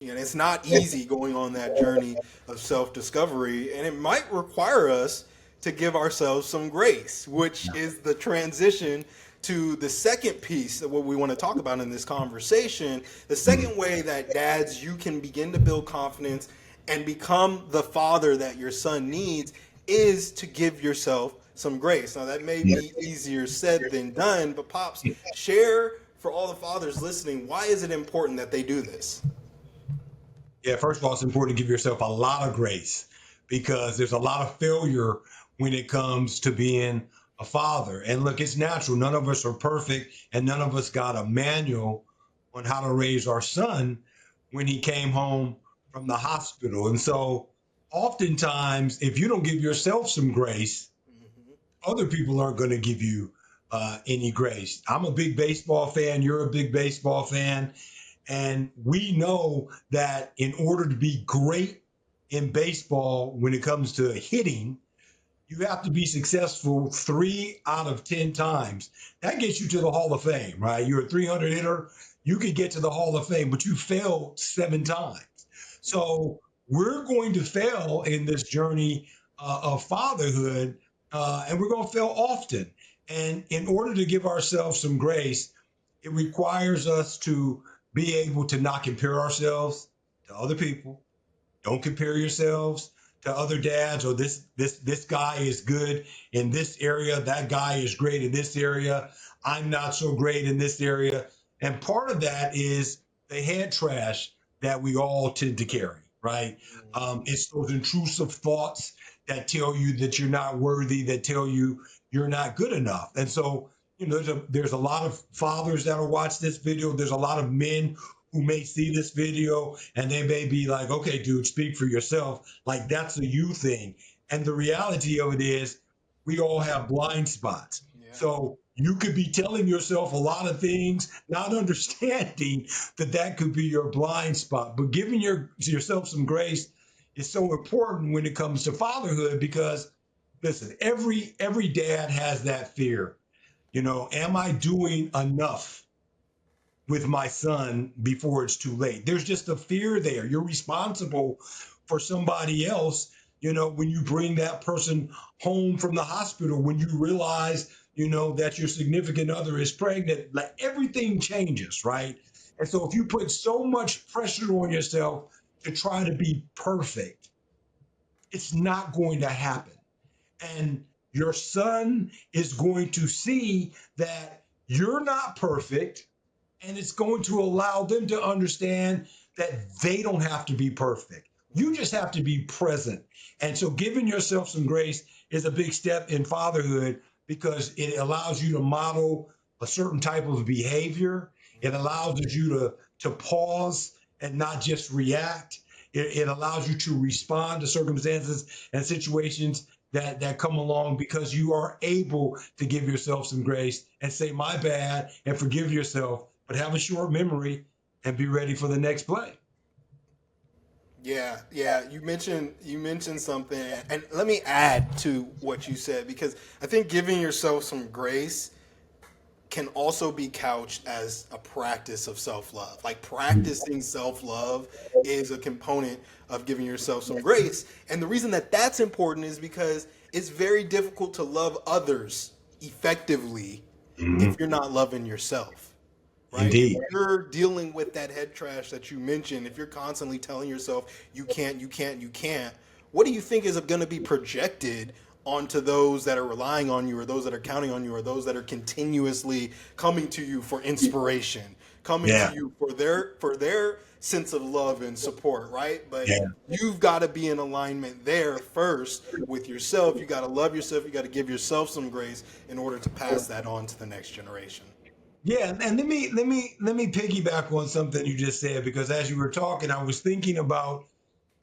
And it's not easy going on that journey of self-discovery, and it might require us to give ourselves some grace, which is the transition to the second piece of what we want to talk about in this conversation. The second way that dads, you can begin to build confidence and become the father that your son needs is to give yourself some grace. Now, that may be easier said than done, but Pops, share for all the fathers listening, why is it important that they do this? Yeah, first of all, it's important to give yourself a lot of grace because there's a lot of failure when it comes to being a father. And look, it's natural. None of us are perfect, and none of us got a manual on how to raise our son when he came home from the hospital. And so, oftentimes, if you don't give yourself some grace, other people aren't going to give you any grace. I'm a big baseball fan. You're a big baseball fan. And we know that in order to be great in baseball, when it comes to hitting, you have to be successful 3 out of 10 times. That gets you to the Hall of Fame, right? You're a 300 hitter, you could get to the Hall of Fame, but you failed 7 times. So we're going to fail in this journey of fatherhood, and we're going to fail often. And in order to give ourselves some grace, it requires us to be able to not compare ourselves to other people. Don't compare yourselves to other dads, or this guy is good in this area, that guy is great in this area, I'm not so great in this area. And part of that is the head trash that we all tend to carry, right? It's those intrusive thoughts that tell you that you're not worthy, that tell you you're not good enough. And so, there's a lot of fathers that'll watch this video. There's a lot of men who may see this video and they may be like, okay, dude, speak for yourself. Like, that's a you thing. And the reality of it is, we all have blind spots. Yeah. So you could be telling yourself a lot of things, not understanding that that could be your blind spot. But giving yourself some grace is so important when it comes to fatherhood because, listen, every dad has that fear. Am I doing enough with my son before it's too late? There's just a fear there. You're responsible for somebody else, when you bring that person home from the hospital, when you realize, that your significant other is pregnant, like everything changes, right? And so if you put so much pressure on yourself to try to be perfect, it's not going to happen. And your son is going to see that you're not perfect, and it's going to allow them to understand that they don't have to be perfect. You just have to be present. And so giving yourself some grace is a big step in fatherhood because it allows you to model a certain type of behavior. It allows you to pause and not just react. It allows you to respond to circumstances and situations that come along because you are able to give yourself some grace and say, my bad, and forgive yourself, but have a short memory and be ready for the next play. Yeah, yeah. You mentioned something, and let me add to what you said because I think giving yourself some grace can also be couched as a practice of self-love. Like practicing self-love is a component of giving yourself some grace, and the reason that that's important is because it's very difficult to love others effectively if Mhm. you're not loving yourself, right? If Indeed. you're dealing with that head trash that you mentioned, if you're constantly telling yourself you can't, you can't, you can't, what do you think is going to be projected onto those that are relying on you or those that are counting on you or those that are continuously coming to you for inspiration, coming to Yeah. you for their sense of love and support, right? But Yeah. you've got to be in alignment there first with yourself. You got to love yourself. You got to give yourself some grace in order to pass that on to the next generation. Yeah, and let me piggyback on something you just said because as you were talking, I was thinking about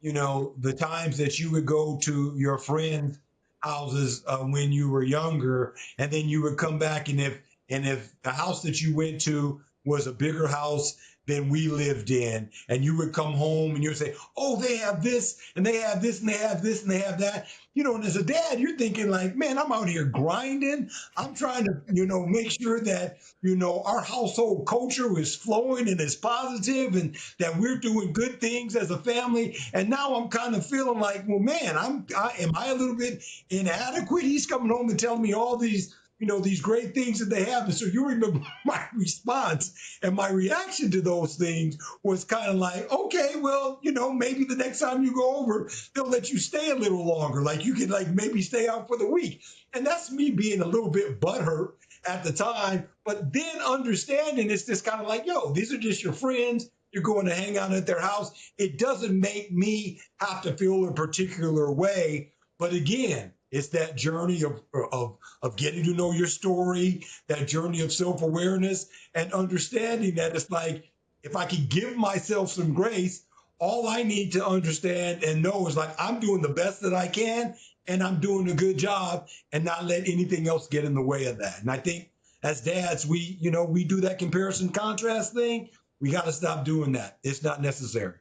the times that you would go to your friends' houses when you were younger, and then you would come back, and if the house that you went to was a bigger house than we lived in. And you would come home and you would say, oh, they have this and they have this and they have this and they have that. And as a dad, you're thinking like, man, I'm out here grinding. I'm trying to, make sure that, our household culture is flowing and is positive and that we're doing good things as a family. And now I'm kind of feeling like, well, man, am I a little bit inadequate? He's coming home and telling me all these, these great things that they have. And so you remember my response and my reaction to those things was kind of like, okay, well, maybe the next time you go over, they'll let you stay a little longer. Like you could like maybe stay out for the week. And that's me being a little bit butthurt at the time. But then understanding it's just kind of like, yo, these are just your friends. You're going to hang out at their house. It doesn't make me have to feel a particular way. But again, it's that journey of getting to know your story, that journey of self-awareness and understanding that it's like, if I can give myself some grace, all I need to understand and know is like, I'm doing the best that I can and I'm doing a good job and not let anything else get in the way of that. And I think as dads, we do that comparison contrast thing. We got to stop doing that. It's not necessary.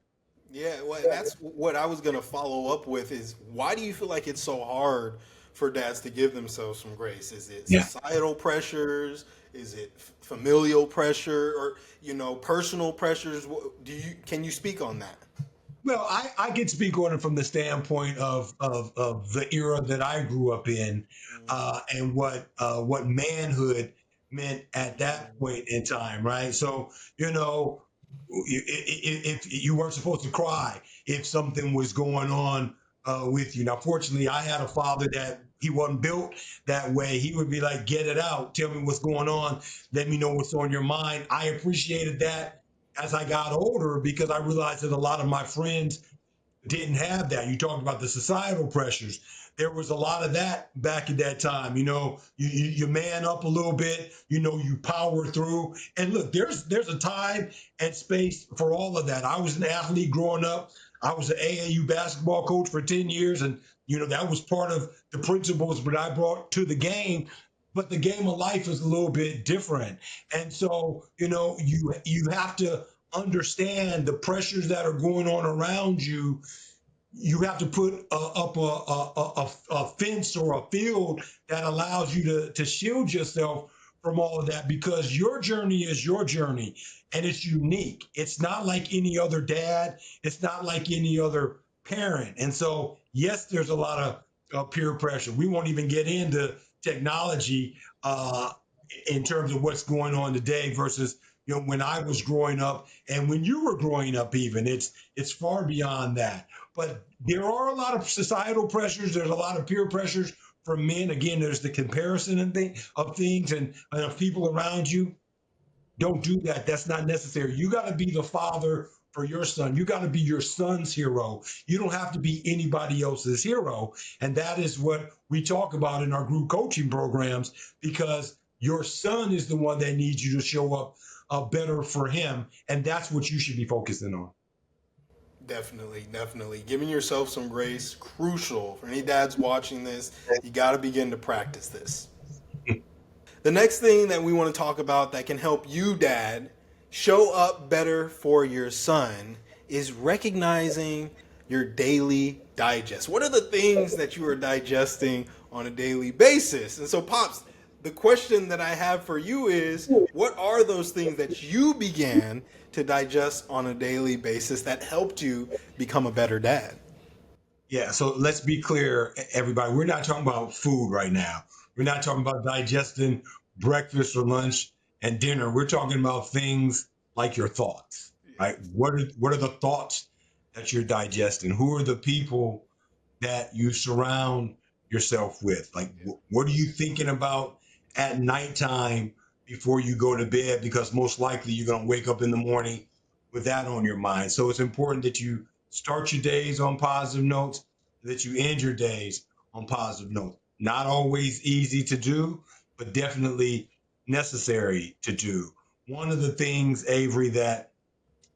Yeah, well, and that's what I was going to follow up with is why do you feel like it's so hard for dads to give themselves some grace? Is it Yeah. societal pressures? Is it familial pressure or, personal pressures? Can you speak on that? Well, I can speak on it from the standpoint of the era that I grew up in, and what manhood meant at that point in time, right? So, if you weren't supposed to cry if something was going on with you. Now, fortunately, I had a father that he wasn't built that way. He would be like, "Get it out, tell me what's going on, let me know what's on your mind." I appreciated that as I got older because I realized that a lot of my friends didn't have that. You talked about the societal pressures. There was a lot of that back at that time. You man up a little bit. You power through. And look, there's a time and space for all of that. I was an athlete growing up. I was an AAU basketball coach for 10 years, and that was part of the principles that I brought to the game. But the game of life is a little bit different, and so you have to understand the pressures that are going on around you. You have to put up a fence or a field that allows you to shield yourself from all of that because your journey is your journey and it's unique. It's not like any other dad. It's not like any other parent. And so, yes, there's a lot of peer pressure. We won't even get into technology in terms of what's going on today versus when I was growing up and when you were growing up. Even it's far beyond that. But there are a lot of societal pressures. There's a lot of peer pressures from men. Again, there's the comparison of things and of people around you. Don't do that. That's not necessary. You got to be the father for your son. You got to be your son's hero. You don't have to be anybody else's hero. And that is what we talk about in our group coaching programs because your son is the one that needs you to show up better for him. And that's what you should be focusing on. Definitely, definitely. Giving yourself some grace, crucial. For any dads watching this, you got to begin to practice this. The next thing that we want to talk about that can help you, dad, show up better for your son is recognizing your daily digest. What are the things that you are digesting on a daily basis? And so, Pops, the question that I have for you is, what are those things that you began to digest on a daily basis that helped you become a better dad? Yeah, so let's be clear, everybody. We're not talking about food right now. We're not talking about digesting breakfast or lunch and dinner. We're talking about things like your thoughts, right? What are the thoughts that you're digesting? Who are the people that you surround yourself with? Like, what are you thinking about at nighttime before you go to bed? Because most likely you're going to wake up in the morning with that on your mind. So it's important that you start your days on positive notes, that you end your days on positive notes. Not always easy to do, but definitely necessary to do. One of the things, Avery, that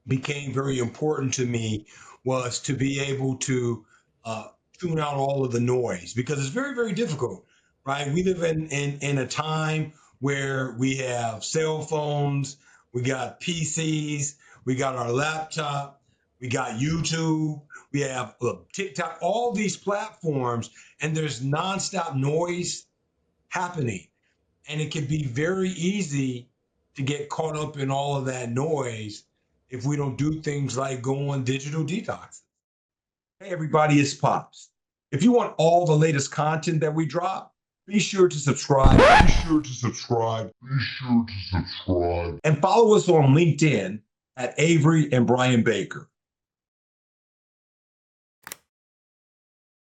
became very important to me was to be able to uh, tune out all of the noise because it's very, very difficult, right? We live in a time where we have cell phones, we got PCs, we got our laptop, we got YouTube, we have TikTok, all these platforms, and there's nonstop noise happening. And it can be very easy to get caught up in all of that noise if we don't do things like go on digital detox. Hey, everybody, it's Pops. If you want all the latest content that we drop, be sure to subscribe. Be sure to subscribe. Be sure to subscribe. And follow us on LinkedIn at Avery and Brian Baker.